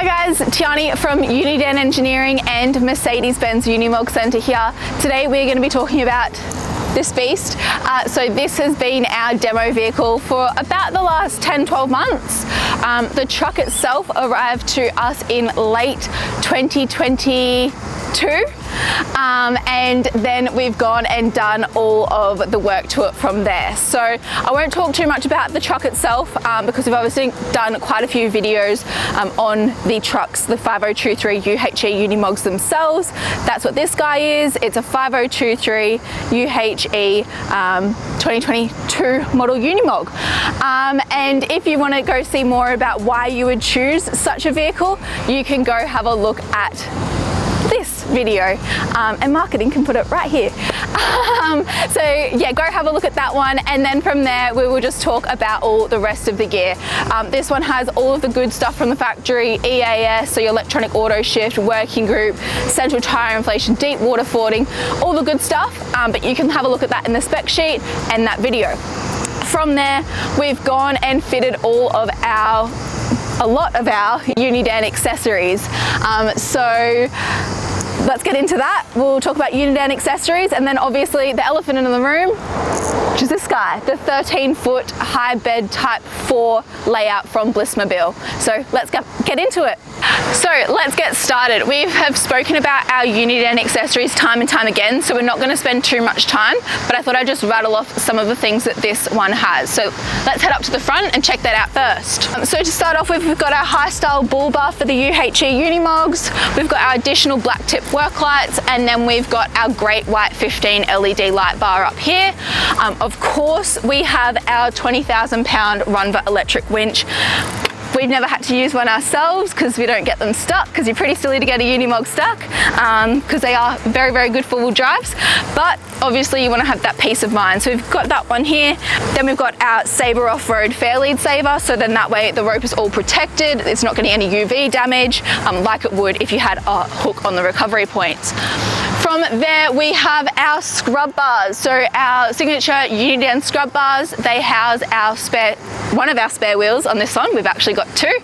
Hi guys, Tiani from Unidan Engineering and Mercedes-Benz Unimog Centre here. Today we're going to be talking about this beast. So this has been our demo vehicle for about the last 10-12 months. The truck itself arrived to us in late 2022. And then we've gone and done all of the work to it from there. So I won't talk too much about the truck itself because we've obviously done quite a few videos on the trucks, the 5023 UHE Unimogs themselves. That's what this guy is. It's a 5023 UHE 2022 model Unimog. And if you want to go see more about why you would choose such a vehicle, you can go have a look at this video, and marketing can put it right here. So yeah, go have a look at that one, and then from there we will just talk about all the rest of the gear. This one has all of the good stuff from the factory: EAS, so your electronic auto shift, working group, central tire inflation, deep water fording, all the good stuff, but you can have a look at that in the spec sheet and that video. From there we've gone and fitted a lot of our Unidan accessories. So let's get into that. We'll talk about Unidan accessories, and then obviously the elephant in the room, which is this guy, the 13-foot high bed Type 4 layout from Bliss Mobil. So let's get into it. So let's get started. We have spoken about our Unidan accessories time and time again, so we're not going to spend too much time, but I thought I'd just rattle off some of the things that this one has. So let's head up to the front and check that out first. So to start off with, we've got our high style bull bar for the UHE Unimogs. We've got our additional black tip work lights, and then we've got our great white 15 LED light bar up here. Of course, we have our 20,000 pound Runva electric winch. We've never had to use one ourselves because we don't get them stuck, because you're pretty silly to get a Unimog stuck because they are very, very good four-wheel drives. But obviously you want to have that peace of mind. So we've got that one here. Then we've got our Sabre off-road fair lead saver. So then that way the rope is all protected. It's not getting any UV damage like it would if you had a hook on the recovery points. From there we have our scrub bars. So our signature Unidan scrub bars, they house one of our spare wheels on this one. We've actually got two.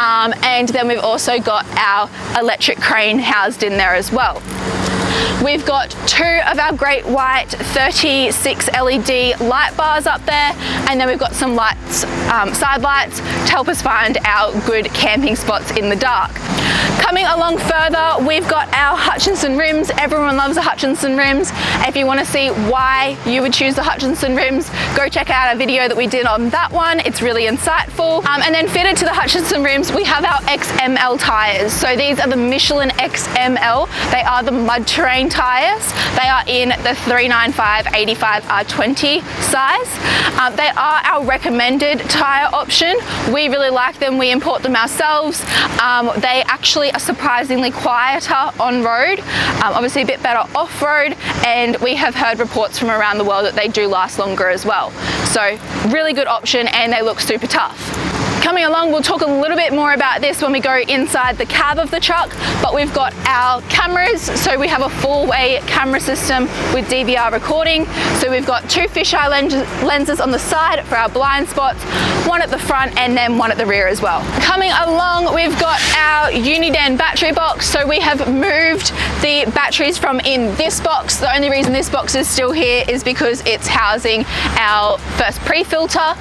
And then we've also got our electric crane housed in there as well. We've got two of our great white 36 LED light bars up there, and then we've got some lights, side lights, to help us find our good camping spots in the dark. Coming along further, we've got our Hutchinson rims. Everyone loves the Hutchinson rims. If you want to see why you would choose the Hutchinson rims, go check out our video that we did on that one. It's really insightful. And then fitted to the Hutchinson rims, we have our XML tires. So these are the Michelin XML. They are the mud terrain tires. They are in the 395/85 R20 size. They are our recommended tire option. We really like them. We import them ourselves. They actually are surprisingly quieter on road, obviously a bit better off road, and we have heard reports from around the world that they do last longer as well. So really good option, and they look super tough. Coming along, we'll talk a little bit more about this when we go inside the cab of the truck, but we've got our cameras. So we have a four-way camera system with DVR recording. So we've got two fisheye lenses on the side for our blind spots, one at the front and then one at the rear as well. Coming along, we've got our Unidan battery box. So we have moved the batteries from in this box. The only reason this box is still here is because it's housing our first pre-filter.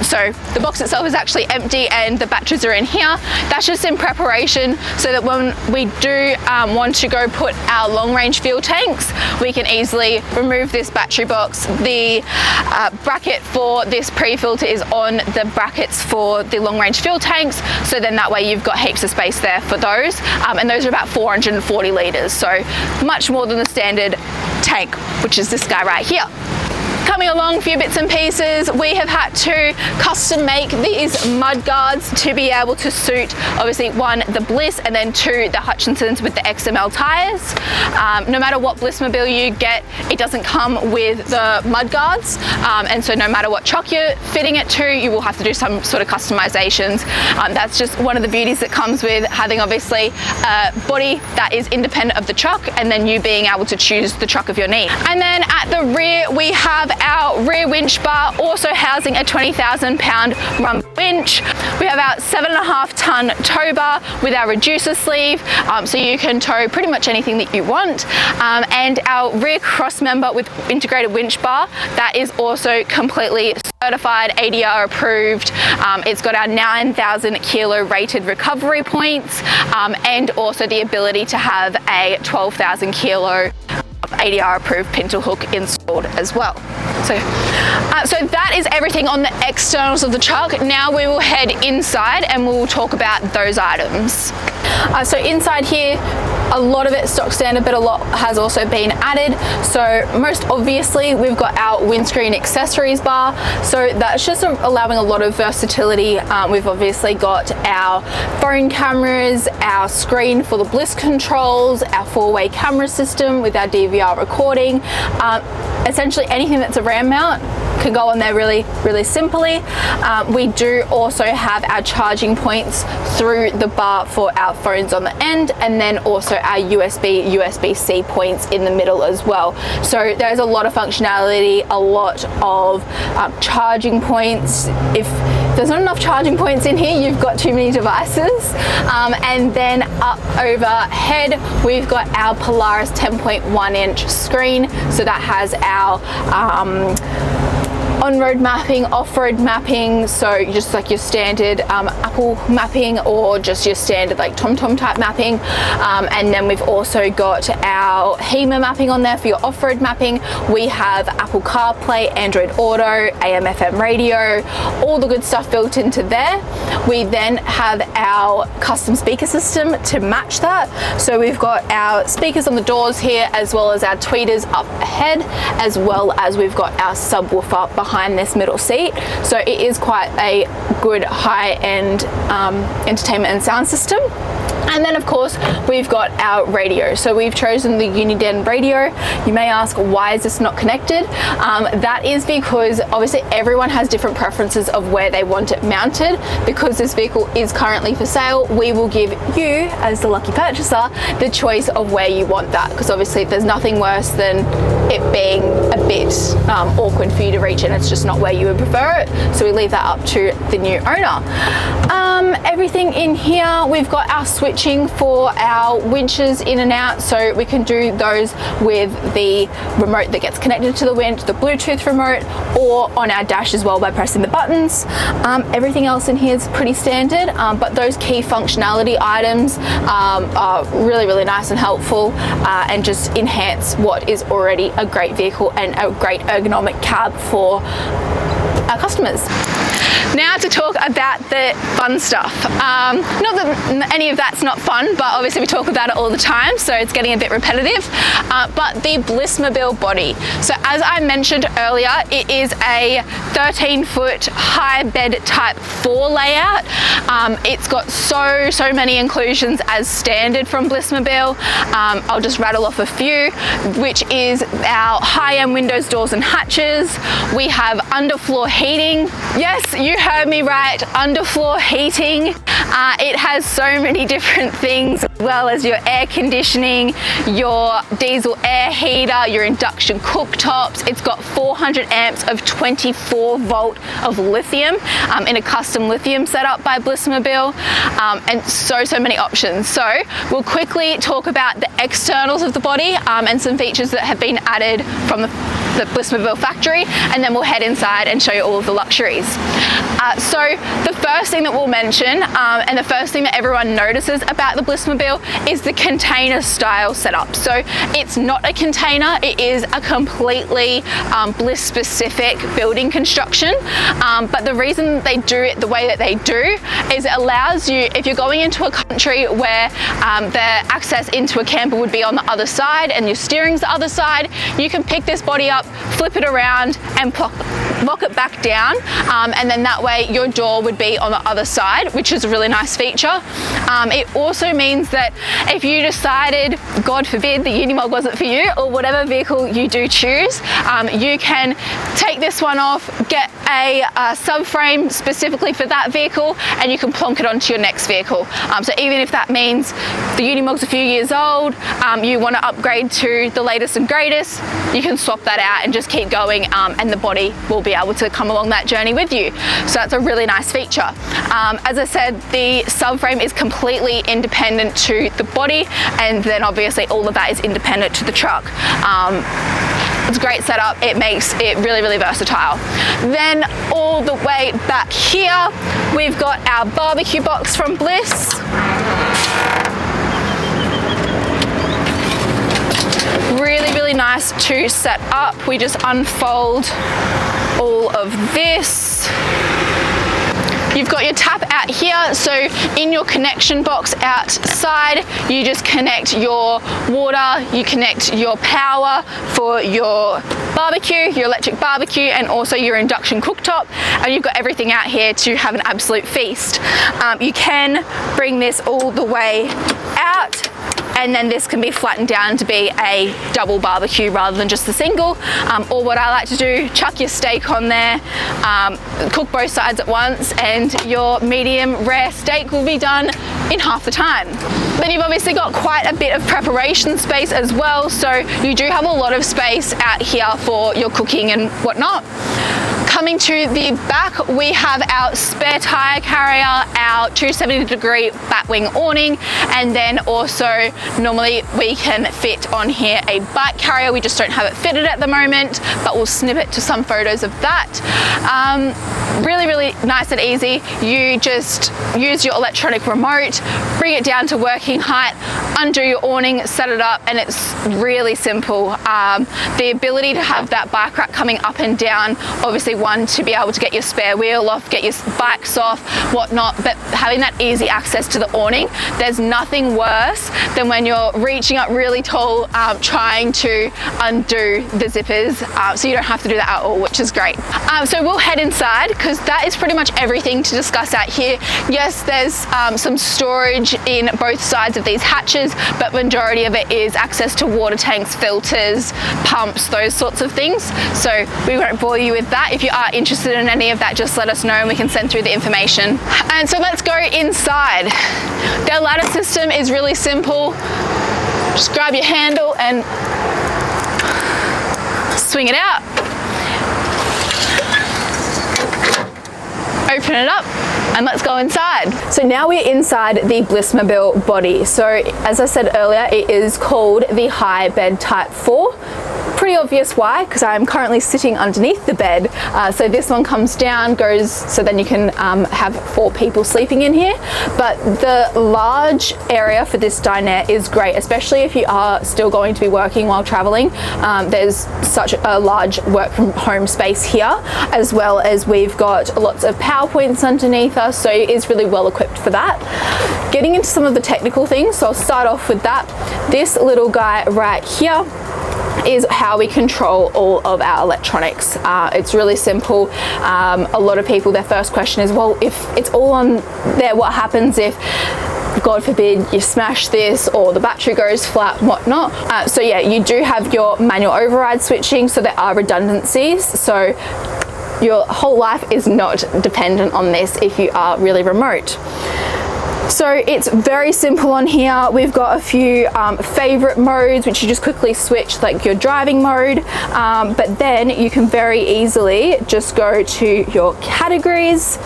So the box itself is actually empty and the batteries are in here. That's just in preparation so that when we do want to go put our long range fuel tanks, we can easily remove this battery box. The bracket for this pre-filter is on the brackets for the long range fuel tanks, so then that way you've got heaps of space there for those, and those are about 440 litres, so much more than the standard tank, which is this guy right here. Coming along, a few bits and pieces, we have had to custom make these mud guards to be able to suit, obviously, one, the Bliss, and then two, the Hutchinsons with the XML tires. No matter what Bliss Mobil you get, it doesn't come with the mud guards, and so no matter what truck you're fitting it to, you will have to do some sort of customizations. That's just one of the beauties that comes with having, obviously, a body that is independent of the truck, and then you being able to choose the truck of your need. And then at the rear, we have our rear winch bar, also housing a 20,000 pound rump winch. We have our 7.5 ton tow bar with our reducer sleeve, so you can tow pretty much anything that you want. And our rear cross member with integrated winch bar, that is also completely certified, ADR approved. It's got our 9,000 kilo rated recovery points, and also the ability to have a 12,000 kilo ADR approved pintle hook installed as well. So that is everything on the externals of the truck. Now we will head inside and we'll talk about those items. So inside here, a lot of it stock standard, but a lot has also been added. So most obviously, we've got our windscreen accessories bar. So that's just allowing a lot of versatility. We've obviously got our phone cameras, our screen for the Bliss controls, our 4-way camera system with our DVR recording. Essentially anything that's a RAM mount can go on there really simply. We do also have our charging points through the bar for our phones on the end, and then also our USB-C points in the middle as well. So there's a lot of functionality, a lot of charging points. If there's not enough charging points in here, you've got too many devices. And then up overhead, we've got our Polaris 10.1 inch screen. So that has our on-road mapping, off-road mapping, so just like your standard Apple mapping, or just your standard like TomTom type mapping. And then we've also got our HEMA mapping on there for your off-road mapping. We have Apple CarPlay, Android Auto, AM/FM radio, all the good stuff built into there. We then have our custom speaker system to match that. So we've got our speakers on the doors here, as well as our tweeters up ahead, as well as we've got our subwoofer behind this middle seat. So it is quite a good high-end entertainment and sound system. And then of course we've got our radio. So we've chosen the Unidan radio. You may ask, why is this not connected? That is because obviously everyone has different preferences of where they want it mounted. Because this vehicle is currently for sale, we will give you, as the lucky purchaser, the choice of where you want that. Because obviously there's nothing worse than it being a bit awkward for you to reach, and it's just not where you would prefer it. So we leave that up to the new owner. Everything in here, we've got our switching for our winches in and out, so we can do those with the remote that gets connected to the winch, the Bluetooth remote, or on our dash as well by pressing the buttons. Everything else in here is pretty standard, but those key functionality items are really nice and helpful, and just enhance what is already a great vehicle and a great ergonomic cab for our customers. Now to talk about the fun stuff. Not that any of that's not fun, but obviously we talk about it all the time, so it's getting a bit repetitive. But the Bliss Mobil body. So as I mentioned earlier, it is a 13-foot high bed type 4 layout. It's got so many inclusions as standard from Bliss Mobil. I'll just rattle off a few, which is our high-end windows, doors and hatches. We have underfloor heating. Yes, you heard me right, underfloor heating. It has so many different things, as well as your air conditioning, your diesel air heater, your induction cooktops. It's got 400 amps of 24 volt of lithium in a custom lithium setup by Bliss Mobil, and so many options. So we'll quickly talk about the externals of the body and some features that have been added from the Bliss Mobil factory, and then we'll head inside and show you all of the luxuries. So the first thing that we'll mention, and the first thing that everyone notices about the Bliss Mobil, is the container style setup. So it's not a container, it is a completely Bliss specific building construction. But the reason they do it the way that they do is it allows you, if you're going into a country where the access into a camper would be on the other side and your steering's the other side, you can pick this body up, flip it around and lock it back down, and then that way your door would be on the other side, which is a really nice feature. It also means that if you decided, God forbid, the Unimog wasn't for you, or whatever vehicle you do choose, you can take this one off, get a subframe specifically for that vehicle, and you can plonk it onto your next vehicle. So even if that means the Unimog's a few years old, you want to upgrade to the latest and greatest, you can swap that out and just keep going, and the body will be able to come along that journey with you. So that's a really nice feature. As I said, the subframe is completely independent to the body, and then obviously all of that is independent to the truck. It's a great setup. It makes it really, really versatile. Then all the way back here, we've got our barbecue box from Bliss. Really, really nice to set up. We just unfold all of this. You've got your tap out here, so in your connection box outside, you just connect your water, you connect your power for your barbecue, your electric barbecue, and also your induction cooktop, and you've got everything out here to have an absolute feast. You can bring this all the way out, and then this can be flattened down to be a double barbecue rather than just the single. Or what I like to do, chuck your steak on there, cook both sides at once, and your medium rare steak will be done in half the time. Then you've obviously got quite a bit of preparation space as well, so you do have a lot of space out here for your cooking and whatnot. Coming to the back, we have our spare tire carrier, our 270-degree batwing awning, and then also normally we can fit on here a bike carrier. We just don't have it fitted at the moment, but we'll snip it to some photos of that. Really, really nice and easy. You just use your electronic remote, bring it down to working height, undo your awning, set it up, and it's really simple. The ability to have that bike rack coming up and down, obviously one, to be able to get your spare wheel off, get your bikes off, whatnot, but having that easy access to the awning, there's nothing worse than when you're reaching up really tall, trying to undo the zippers, so you don't have to do that at all, which is great. So we'll head inside, because that is pretty much everything to discuss out here. Yes, there's some storage in both sides of these hatches, but majority of it is access to water tanks, filters, pumps, those sorts of things. So we won't bore you with that. If you are interested in any of that, just let us know and we can send through the information. And so let's go inside. Their ladder system is really simple. Just grab your handle and swing it out. Open it up and let's go inside. So now we're inside the Bliss Mobil body. So as I said earlier, it is called the High Bed Type 4. Pretty obvious why, because I'm currently sitting underneath the bed. So this one comes down, goes, so then you can have 4 people sleeping in here. But the large area for this dinette is great, especially if you are still going to be working while traveling. There's such a large work from home space here, as well as we've got lots of power points underneath us, so it is really well equipped for that. Getting into some of the technical things, so I'll start off with that. This little guy right here is how we control all of our electronics. It's really simple. A lot of people, their first question is, well, if it's all on there, what happens if, God forbid, you smash this or the battery goes flat, whatnot? So yeah, you do have your manual override switching, so there are redundancies. So your whole life is not dependent on this if you are really remote. So it's very simple on here. We've got a few favorite modes, which you just quickly switch, like your driving mode, but then you can very easily just go to your categories,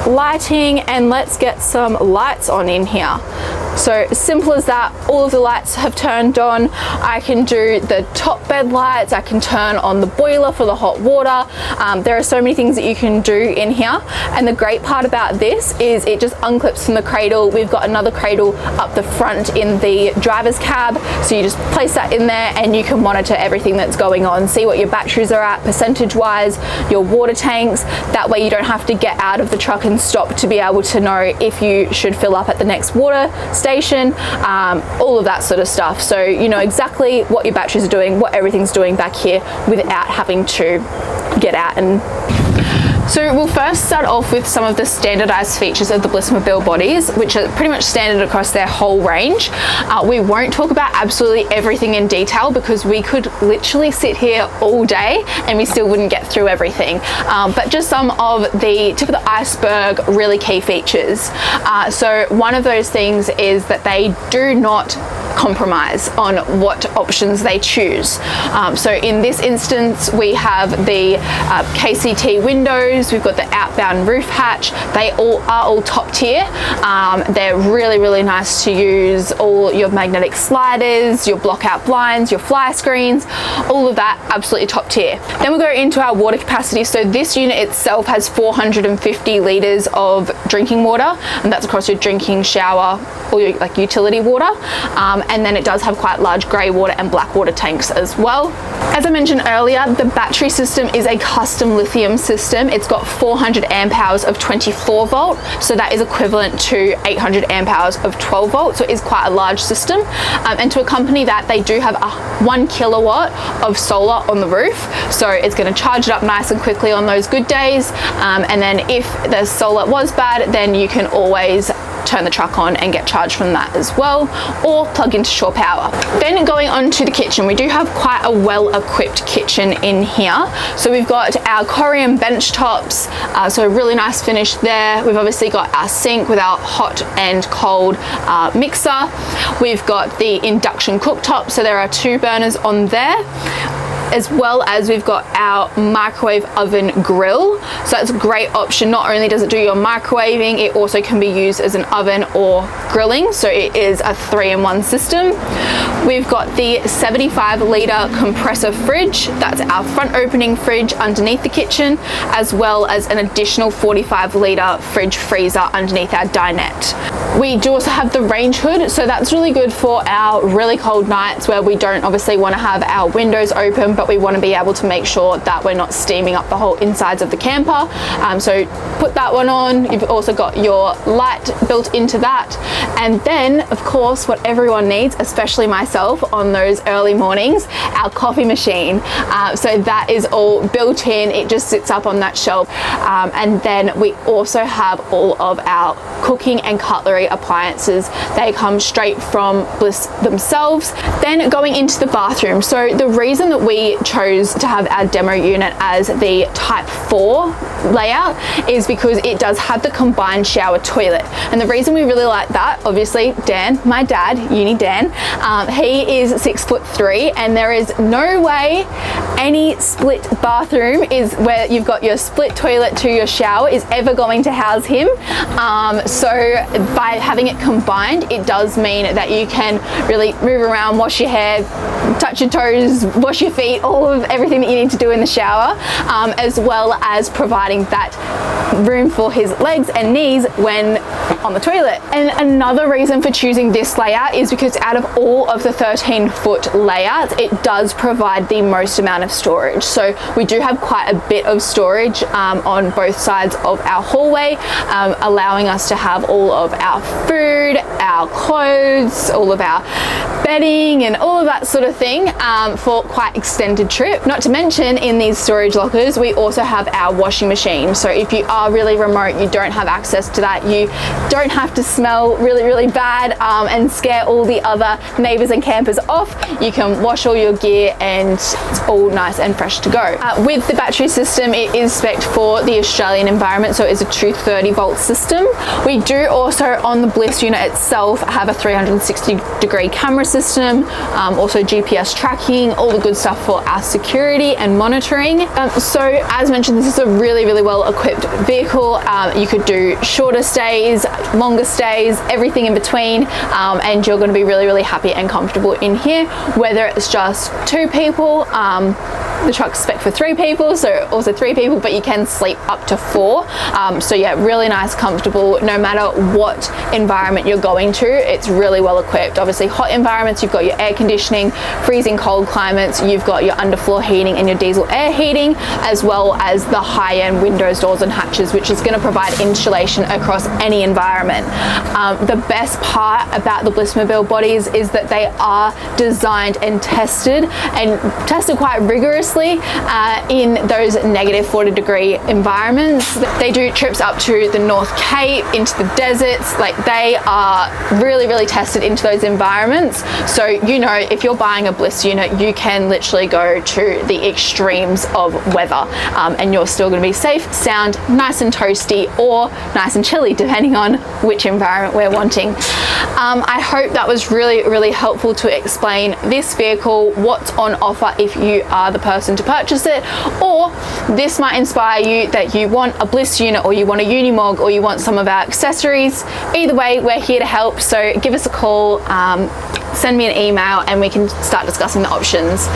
lighting, and let's get some lights on in here. So simple as that, all of the lights have turned on. I can do the top bed lights, I can turn on the boiler for the hot water. There are so many things that you can do in here. And the great part about this is it just unclips from the cradle. We've got another cradle up the front in the driver's cab. So you just place that in there and you can monitor everything that's going on, see what your batteries are at percentage wise, your water tanks. That way you don't have to get out of the truck and stop to be able to know if you should fill up at the next water station, all of that sort of stuff. So you know exactly what your batteries are doing, what everything's doing back here without having to get out and... So we'll first start off with some of the standardized features of the Bliss Mobil bodies, which are pretty much standard across their whole range. We won't talk about absolutely everything in detail because we could literally sit here all day and we still wouldn't get through everything. But just some of the tip of the iceberg really key features. So one of those things is that they do not compromise on what options they choose. So in this instance, we have the KCT windows, we've got the outbound roof hatch. They are all top tier. They're really, really nice to use. All your magnetic sliders, your block out blinds, your fly screens, all of that absolutely top tier. Then we'll go into our water capacity. So this unit itself has 450 litres of drinking water, and that's across your drinking, shower, or your like utility water. And then it does have quite large grey water and black water tanks as well. As I mentioned earlier, the battery system is a custom lithium system. It's got 400 amp hours of 24 volt, so that is equivalent to 800 amp hours of 12 volt, so it is quite a large system. And to accompany that, they do have a 1 kilowatt of solar on the roof, so it's going to charge it up nice and quickly on those good days. And then if the solar was bad, then you can always turn the truck on and get charged from that as well, or plug into shore power. Then going on to the kitchen, we do have quite a well-equipped kitchen in here. So we've got our Corian bench tops, so a really nice finish there. We've obviously got our sink with our hot and cold mixer. We've got the induction cooktop, so there are 2 burners on there, as well as we've got our microwave oven grill. So that's a great option. Not only does it do your microwaving, it also can be used as an oven or grilling. So it is a 3-in-1 system. We've got the 75 litre compressor fridge. That's our front opening fridge underneath the kitchen, as well as an additional 45 litre fridge freezer underneath our dinette. We do also have the range hood, so that's really good for our really cold nights where we don't obviously want to have our windows open, but we want to be able to make sure that we're not steaming up the whole insides of the camper. So put that one on. You've also got your light built into that. And then, of course, what everyone needs, especially myself on those early mornings, our coffee machine. So that is all built in. It just sits up on that shelf. And then we also have all of our cooking and cutlery appliances. They come straight from Bliss themselves. Then going into the bathroom. So the reason that we chose to have our demo unit as the Type 4 layout is because it does have the combined shower toilet. And the reason we really like that, obviously, Dan, my dad, Unidan, he is 6'3", and there is no way any split bathroom is where you've got your split toilet to your shower is ever going to house him. So by having it combined, it does mean that you can really move around, wash your hair, touch your toes, wash your feet, all of everything that you need to do in the shower, as well as providing that room for his legs and knees when on the toilet. And another reason for choosing this layout is because out of all of the 13-foot layouts, it does provide the most amount of storage. So we do have quite a bit of storage on both sides of our hallway, allowing us to have all of our food, our clothes, all of our bedding and all of that sort of thing for quite extended trip. Not to mention, in these storage lockers, we also have our washing machine. So if you are really remote, you don't have access to that, you don't have to smell really, really bad and scare all the other neighbors and campers off. You can wash all your gear and it's all nice and fresh to go. With the battery system, it is spec'd for the Australian environment, so it's a 230 volt system. We do also, on the Bliss unit itself, have a 360-degree camera system, also GPS tracking, all the good stuff for our security and monitoring. So as mentioned, this is a really, really well equipped vehicle. You could do shorter stays, longer stays, everything in between, and you're going to be really, really happy and comfortable in here, whether it's just 2 people. The truck's spec for 3 people, so also 3 people, but you can sleep up to 4. So yeah, really nice, comfortable, no matter what environment you're going to. It's really well equipped. Obviously hot environment environments. You've got your air conditioning, freezing cold climates, you've got your underfloor heating and your diesel air heating, as well as the high-end windows, doors and hatches, which is going to provide insulation across any environment. The best part about the Bliss Mobil bodies is that they are designed and tested quite rigorously in those negative 40-degree environments. They do trips up to the North Cape, into the deserts. Like, they are really, really tested into those environments. So, you know, if you're buying a Bliss unit, you can literally go to the extremes of weather and you're still going to be safe, sound, nice and toasty, or nice and chilly, depending on which environment we're wanting. I hope that was really, really helpful to explain this vehicle, what's on offer if you are the person to purchase it, or this might inspire you that you want a Bliss unit, or you want a Unimog, or you want some of our accessories. Either way, we're here to help, so give us a call, send me an email, and we can start discussing the options.